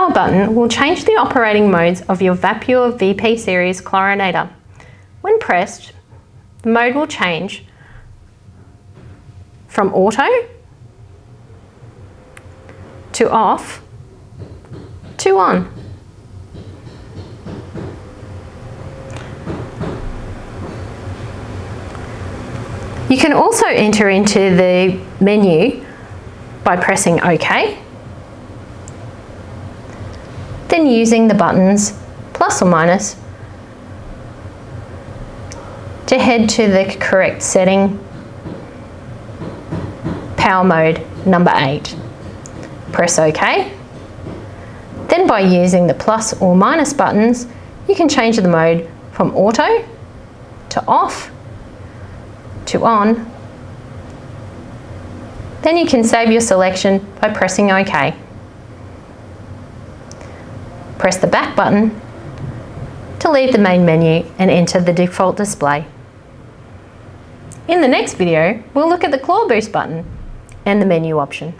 power button will change the operating modes of your Vapure VP series chlorinator. When pressed, the mode will change from auto to off to on. You can also enter into the menu by pressing OK, then using the buttons plus or minus to head to the correct setting, power mode number 8. Press OK. Then by using the plus or minus buttons, you can change the mode from auto to off to on. Then you can save your selection by pressing OK. Press the back button to leave the main menu and enter the default display. In the next video, we'll look at the Chlor Boost button and the menu option.